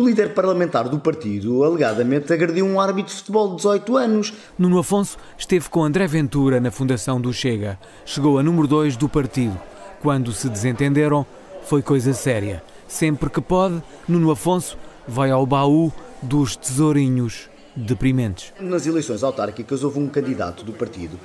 O líder parlamentar do partido alegadamente agrediu um árbitro de futebol de 18 anos. Nuno Afonso esteve com André Ventura na fundação do Chega. Chegou a número 2 do partido. Quando se desentenderam, foi coisa séria. Sempre que pode, Nuno Afonso vai ao baú dos tesourinhos deprimentes. Nas eleições autárquicas houve um candidato do partido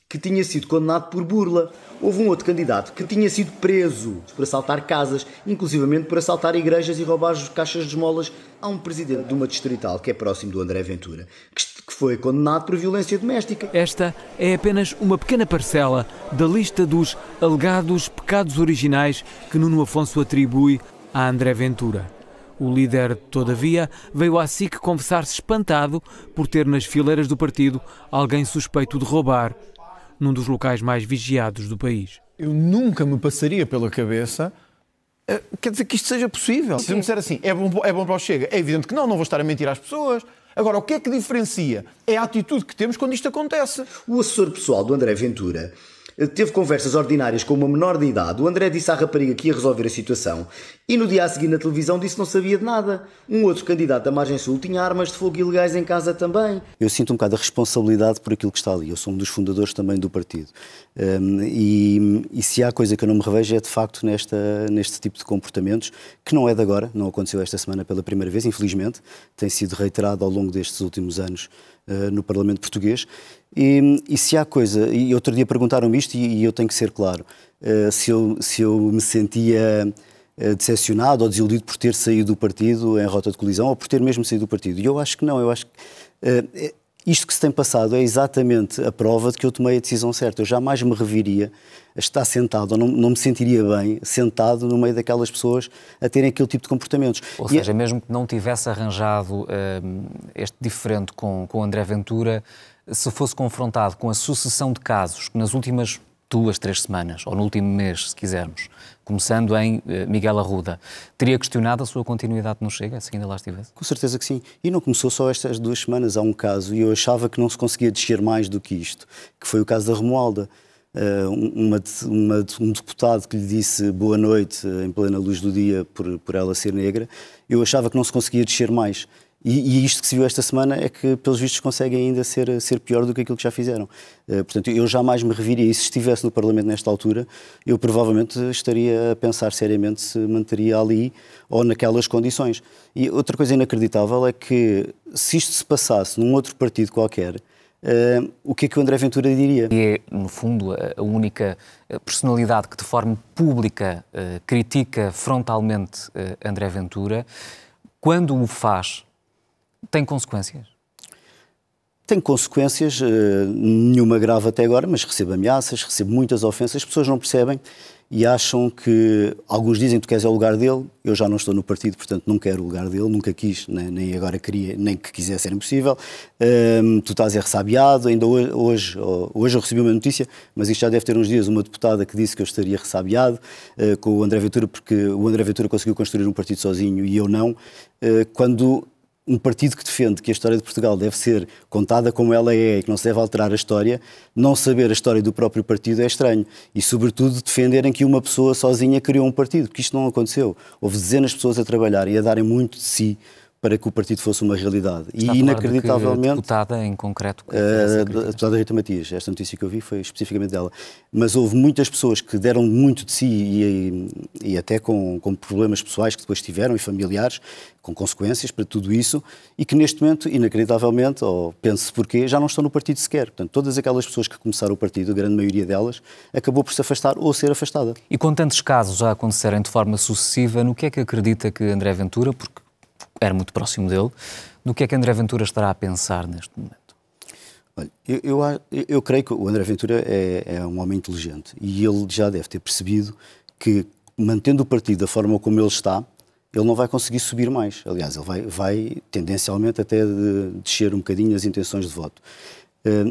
que tinha sido condenado por burla. Houve um outro candidato que tinha sido preso por assaltar casas, inclusivamente por assaltar igrejas e roubar caixas de esmolas. Há um presidente de uma distrital que é próximo do André Ventura, que foi condenado por violência doméstica. Esta é apenas uma pequena parcela da lista dos alegados pecados originais que Nuno Afonso atribui a André Ventura. O líder, todavia, veio à SIC confessar-se espantado por ter nas fileiras do partido alguém suspeito de roubar num dos locais mais vigiados do país. Eu nunca me passaria pela cabeça, quer dizer, que isto seja possível. Se eu me disser assim, é bom para o Chega, é evidente que não vou estar a mentir às pessoas. Agora, o que é que diferencia? É a atitude que temos quando isto acontece. O assessor pessoal do André Ventura teve conversas ordinárias com uma menor de idade. O André disse à rapariga que ia resolver a situação e no dia a seguir na televisão disse que não sabia de nada. Um outro candidato da Margem Sul tinha armas de fogo ilegais em casa também. Eu sinto um bocado a responsabilidade por aquilo que está ali. Eu sou um dos fundadores também do partido. E se há coisa que eu não me revejo é de facto neste tipo de comportamentos, que não é de agora, não aconteceu esta semana pela primeira vez, infelizmente, tem sido reiterado ao longo destes últimos anos no Parlamento Português. E se há coisa, e outro dia perguntaram-me isto e eu tenho que ser claro, se eu me sentia decepcionado ou desiludido por ter saído do partido em rota de colisão ou por ter mesmo saído do partido. E eu acho que não, eu acho que isto que se tem passado é exatamente a prova de que eu tomei a decisão certa. Eu jamais me reviria a estar sentado, ou não me sentiria bem sentado no meio daquelas pessoas a terem aquele tipo de comportamentos. Ou seja, mesmo que não tivesse arranjado este diferente com o André Ventura, se fosse confrontado com a sucessão de casos que nas últimas 2, 3 semanas, ou no último mês, se quisermos, começando em Miguel Arruda, teria questionado a sua continuidade no Chega, se ainda lá estivesse? Com certeza que sim. E não começou só estas 2 semanas. Há um caso, e eu achava que não se conseguia descer mais do que isto, que foi o caso da Romualda. Um deputado que lhe disse boa noite em plena luz do dia por ela ser negra, eu achava que não se conseguia descer mais. E isto que se viu esta semana é que, pelos vistos, conseguem ainda ser pior do que aquilo que já fizeram. Portanto, eu jamais me reviria. E se estivesse no Parlamento nesta altura, eu provavelmente estaria a pensar seriamente se manteria ali ou naquelas condições. E outra coisa inacreditável é que, se isto se passasse num outro partido qualquer, o que é que o André Ventura diria? E é, no fundo, a única personalidade que, de forma pública, critica frontalmente André Ventura. Quando o faz, tem consequências? Tem consequências, nenhuma grave até agora, mas recebo ameaças, recebo muitas ofensas, as pessoas não percebem e acham que, alguns dizem que tu queres é o lugar dele, eu já não estou no partido, portanto não quero o lugar dele, nunca quis, nem agora queria, nem que quisesse era impossível, tu estás ressabiado, ainda hoje eu recebi uma notícia, mas isto já deve ter uns dias, uma deputada que disse que eu estaria ressabiado com o André Ventura, porque o André Ventura conseguiu construir um partido sozinho e eu não, quando um partido que defende que a história de Portugal deve ser contada como ela é e que não se deve alterar a história, não saber a história do próprio partido é estranho. E, sobretudo, defenderem que uma pessoa sozinha criou um partido, porque isto não aconteceu. Houve dezenas de pessoas a trabalharem e a darem muito de si para que o partido fosse uma realidade. Está e inacreditavelmente... De que deputada em concreto? A deputada Rita Matias, esta notícia que eu vi foi especificamente dela. Mas houve muitas pessoas que deram muito de si e até com problemas pessoais que depois tiveram e familiares, com consequências para tudo isso, e que neste momento, inacreditavelmente, ou pense-se porquê, já não estão no partido sequer. Portanto, todas aquelas pessoas que começaram o partido, a grande maioria delas, acabou por se afastar ou ser afastada. E com tantos casos a acontecerem de forma sucessiva, no que é que acredita que André Ventura, porque era muito próximo dele, no que é que André Ventura estará a pensar neste momento? Olha, eu creio que o André Ventura é um homem inteligente e ele já deve ter percebido que, mantendo o partido da forma como ele está, ele não vai conseguir subir mais. Aliás, ele vai tendencialmente até descer um bocadinho as intenções de voto.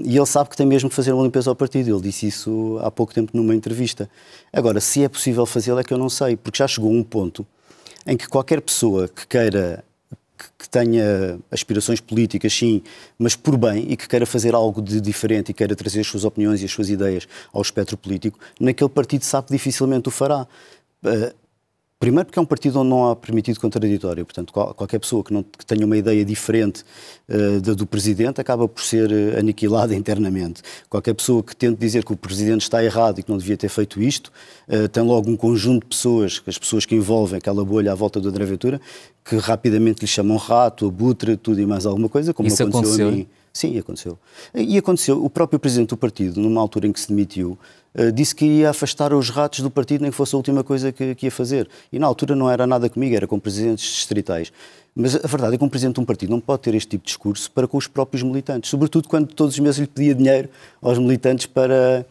E ele sabe que tem mesmo que fazer uma limpeza ao partido. Ele disse isso há pouco tempo numa entrevista. Agora, se é possível fazê-lo é que eu não sei, porque já chegou um ponto em que qualquer pessoa que queira, que tenha aspirações políticas, sim, mas por bem, e que queira fazer algo de diferente e queira trazer as suas opiniões e as suas ideias ao espectro político, naquele partido sabe que dificilmente o fará. Primeiro porque é um partido onde não há permitido contraditório, portanto qualquer pessoa que tenha uma ideia diferente do Presidente acaba por ser aniquilada internamente. Qualquer pessoa que tente dizer que o Presidente está errado e que não devia ter feito isto, tem logo um conjunto de pessoas, as pessoas que envolvem aquela bolha à volta do André Ventura, que rapidamente lhe chamam rato, abutre, tudo e mais alguma coisa, como isso aconteceu a mim. Sim, aconteceu. E aconteceu, o próprio Presidente do partido, numa altura em que se demitiu, disse que ia afastar os ratos do partido, nem que fosse a última coisa que ia fazer. E na altura não era nada comigo, era com presidentes distritais. Mas a verdade é que um presidente de um partido não pode ter este tipo de discurso para com os próprios militantes, sobretudo quando todos os meses lhe pedia dinheiro aos militantes para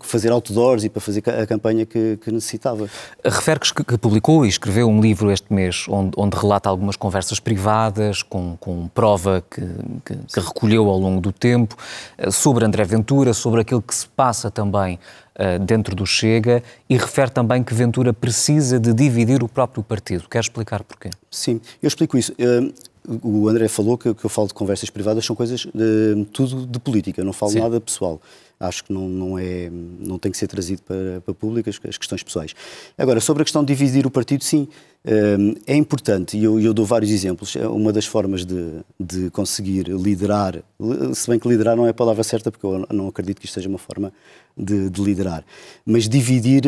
fazer outdoors e para fazer a campanha que necessitava. Refere que publicou e escreveu um livro este mês onde relata algumas conversas privadas com prova que recolheu ao longo do tempo sobre André Ventura, sobre aquilo que se passa também dentro do Chega, e refere também que Ventura precisa de dividir o próprio partido. Quer explicar porquê? Sim, eu explico isso. O André falou que eu falo de conversas privadas, são coisas tudo de política, eu não falo nada pessoal. Acho que não tem que ser trazido para público as questões pessoais. Agora, sobre a questão de dividir o partido, sim, é importante, e eu dou vários exemplos. Uma das formas de conseguir liderar, se bem que liderar não é a palavra certa, porque eu não acredito que isto seja uma forma de liderar, mas dividir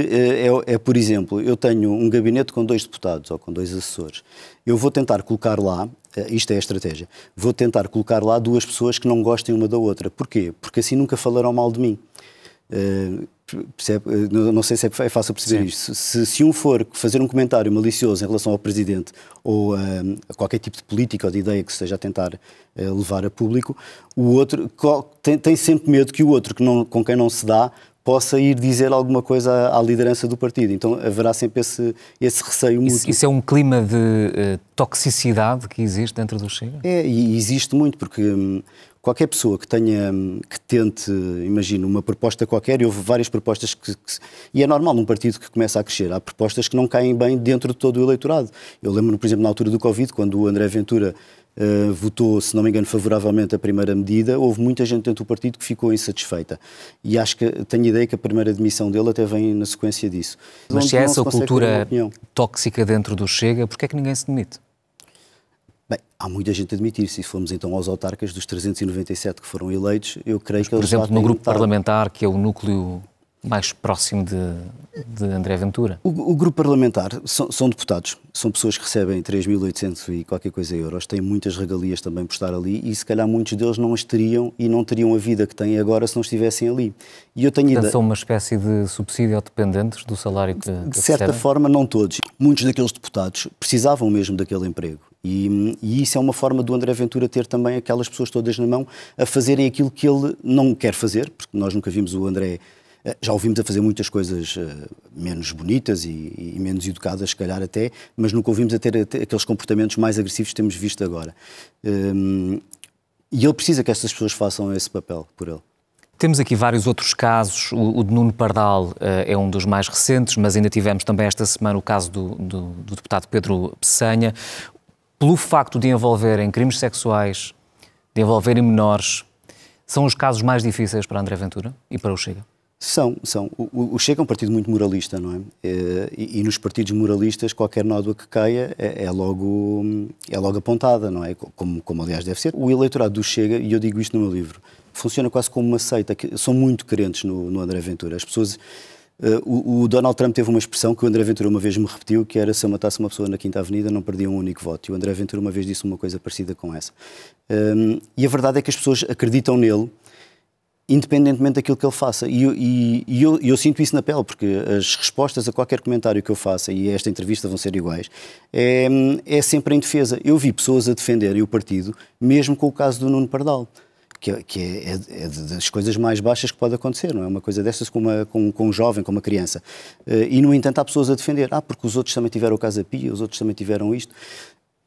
por exemplo, eu tenho um gabinete com 2 deputados ou com 2 assessores. Eu vou tentar colocar lá, isto é a estratégia, vou tentar colocar lá 2 pessoas que não gostem uma da outra. Porquê? Porque assim nunca falarão mal de mim. Não sei se é fácil perceber isto. Se um for fazer um comentário malicioso em relação ao Presidente ou a qualquer tipo de política ou de ideia que se esteja a tentar levar a público, o outro tem sempre medo que o outro com quem não se dá possa ir dizer alguma coisa à liderança do partido. Então haverá sempre esse receio mútuo. Isso é um clima de toxicidade que existe dentro do Chega? E existe muito, porque qualquer pessoa que tente, imagino, uma proposta qualquer, e houve várias propostas e é normal num partido que começa a crescer, há propostas que não caem bem dentro de todo o eleitorado. Eu lembro-me, por exemplo, na altura do Covid, quando o André Ventura votou, se não me engano, favoravelmente a primeira medida, houve muita gente dentro do partido que ficou insatisfeita. E acho que tenho a ideia que a primeira demissão dele até vem na sequência disso. Mas se há essa cultura tóxica dentro do Chega, porquê é que ninguém se demite? Bem, há muita gente a admitir-se. Se formos então aos autarcas, dos 397 que foram eleitos, eu creio que eles... Por exemplo, no grupo parlamentar, que é o núcleo mais próximo de André Ventura. O grupo parlamentar são deputados, são pessoas que recebem 3.800 e qualquer coisa euros, têm muitas regalias também por estar ali e se calhar muitos deles não as teriam e não teriam a vida que têm agora se não estivessem ali. E eu tenho ideia... São uma espécie de subsídio dependentes do salário que de certa recebem? Forma, não todos. Muitos daqueles deputados precisavam mesmo daquele emprego. E isso é uma forma do André Ventura ter também aquelas pessoas todas na mão a fazerem aquilo que ele não quer fazer, porque nós nunca vimos o André... Já ouvimos a fazer muitas coisas menos bonitas e menos educadas, se calhar até, mas nunca ouvimos a ter aqueles comportamentos mais agressivos que temos visto agora. E ele precisa que estas pessoas façam esse papel por ele. Temos aqui vários outros casos. O de Nuno Pardal é um dos mais recentes, mas ainda tivemos também esta semana o caso do deputado Pedro Peçanha. Pelo facto de envolverem crimes sexuais, de envolverem menores, são os casos mais difíceis para André Ventura e para o Chega? São. O Chega é um partido muito moralista, não é? E nos partidos moralistas, qualquer nódoa que caia é logo apontada, não é? Como aliás deve ser. O eleitorado do Chega, e eu digo isto no meu livro, funciona quase como uma seita. São muito crentes no André Ventura. As pessoas... O Donald Trump teve uma expressão que o André Ventura uma vez me repetiu, que era: se eu matasse uma pessoa na Quinta Avenida não perdia um único voto. E o André Ventura uma vez disse uma coisa parecida com essa. E a verdade é que as pessoas acreditam nele, independentemente daquilo que ele faça. E eu sinto isso na pele, porque as respostas a qualquer comentário que eu faça, e esta entrevista vão ser iguais, é sempre em defesa. Eu vi pessoas a defenderem o partido, mesmo com o caso do Nuno Pardal, que é das coisas mais baixas que pode acontecer, não é? Uma coisa dessas com um jovem, com uma criança. E, no entanto, há pessoas a defender. Porque os outros também tiveram o Casa Pia, os outros também tiveram isto.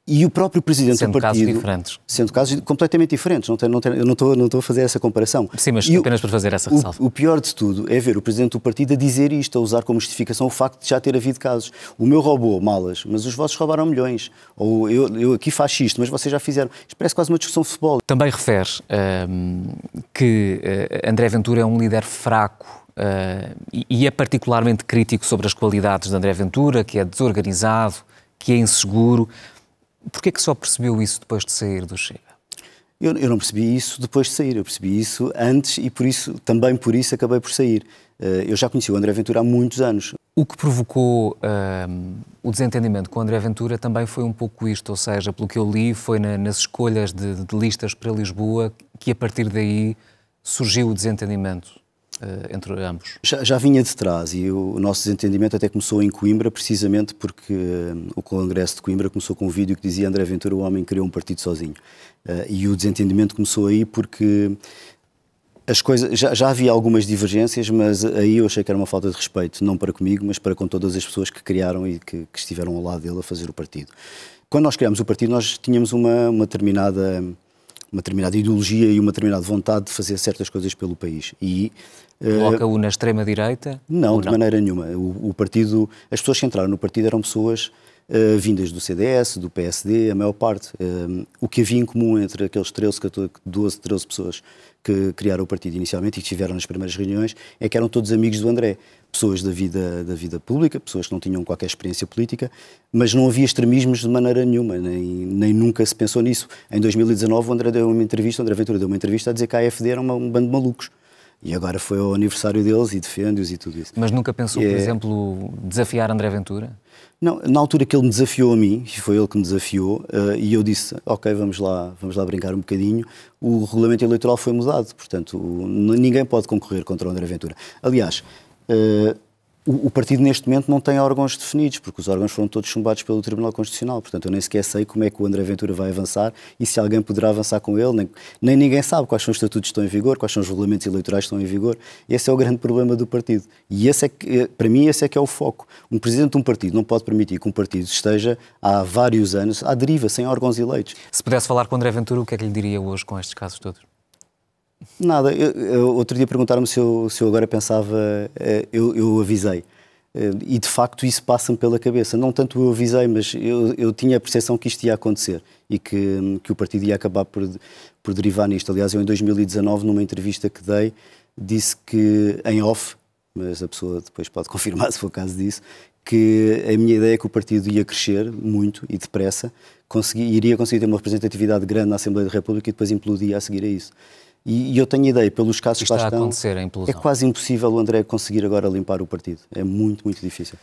E o próprio presidente do partido... Sendo casos diferentes. Sendo casos completamente diferentes. Eu não estou a fazer essa comparação. Sim, mas apenas para fazer essa ressalva. O pior de tudo é ver o presidente do partido a dizer isto, a usar como justificação o facto de já ter havido casos. O meu roubou malas, mas os vossos roubaram milhões. Ou eu aqui faço isto, mas vocês já fizeram. Isto parece quase uma discussão de futebol. Também refere que André Ventura é um líder fraco e é particularmente crítico sobre as qualidades de André Ventura, que é desorganizado, que é inseguro. Porquê é que só percebeu isso depois de sair do Chega? Eu não percebi isso depois de sair, eu percebi isso antes e também por isso acabei por sair. Eu já conheci o André Ventura há muitos anos. O que provocou o desentendimento com o André Ventura também foi um pouco isto, ou seja, pelo que eu li, foi nas escolhas de listas para Lisboa que a partir daí surgiu o desentendimento entre ambos. Já vinha de trás e o nosso desentendimento até começou em Coimbra, precisamente porque o Congresso de Coimbra começou com um vídeo que dizia André Ventura, o homem criou um partido sozinho. E o desentendimento começou aí porque as coisas, já havia algumas divergências, mas aí eu achei que era uma falta de respeito, não para comigo, mas para com todas as pessoas que criaram e que estiveram ao lado dele a fazer o partido. Quando nós criámos o partido, nós tínhamos uma determinada ideologia e uma determinada vontade de fazer certas coisas pelo país. Coloca-o na extrema-direita? Não, de maneira nenhuma. O partido, as pessoas que entraram no partido eram pessoas vindas do CDS, do PSD, a maior parte. O que havia em comum entre aqueles 12, 13 pessoas que criaram o partido inicialmente e que estiveram nas primeiras reuniões é que eram todos amigos do André. Pessoas da vida pública, pessoas que não tinham qualquer experiência política, mas não havia extremismos de maneira nenhuma, nem nunca se pensou nisso. Em 2019 o André Ventura deu uma entrevista a dizer que a AfD era um bando de malucos. E agora foi ao aniversário deles e defende-os e tudo isso. Mas nunca pensou, por exemplo, desafiar André Ventura? Não, na altura que ele me desafiou a mim, e foi ele que me desafiou, e eu disse, ok, vamos lá brincar um bocadinho, o regulamento eleitoral foi mudado, portanto, ninguém pode concorrer contra o André Ventura. Aliás, o partido neste momento não tem órgãos definidos, porque os órgãos foram todos chumbados pelo Tribunal Constitucional, portanto eu nem sequer sei como é que o André Ventura vai avançar e se alguém poderá avançar com ele, nem ninguém sabe quais são os estatutos que estão em vigor, quais são os regulamentos eleitorais que estão em vigor. Esse é o grande problema do partido. E para mim esse é que é o foco. Um presidente de um partido não pode permitir que um partido esteja há vários anos à deriva, sem órgãos eleitos. Se pudesse falar com o André Ventura, o que é que lhe diria hoje com estes casos todos? Nada. Outro dia perguntaram-me se eu agora pensava, eu avisei. E de facto isso passa-me pela cabeça. Não tanto eu avisei, mas eu tinha a percepção que isto ia acontecer e que o partido ia acabar por derivar nisto. Aliás, eu em 2019, numa entrevista que dei, disse que, em off, mas a pessoa depois pode confirmar se for o caso disso, que a minha ideia é que o partido ia crescer muito e depressa, iria conseguir ter uma representatividade grande na Assembleia da República e depois implodia a seguir a isso. E eu tenho a ideia, pelos casos que lá estão, a acontecer, a implosão. É quase impossível o André conseguir agora limpar o partido. É muito, muito difícil.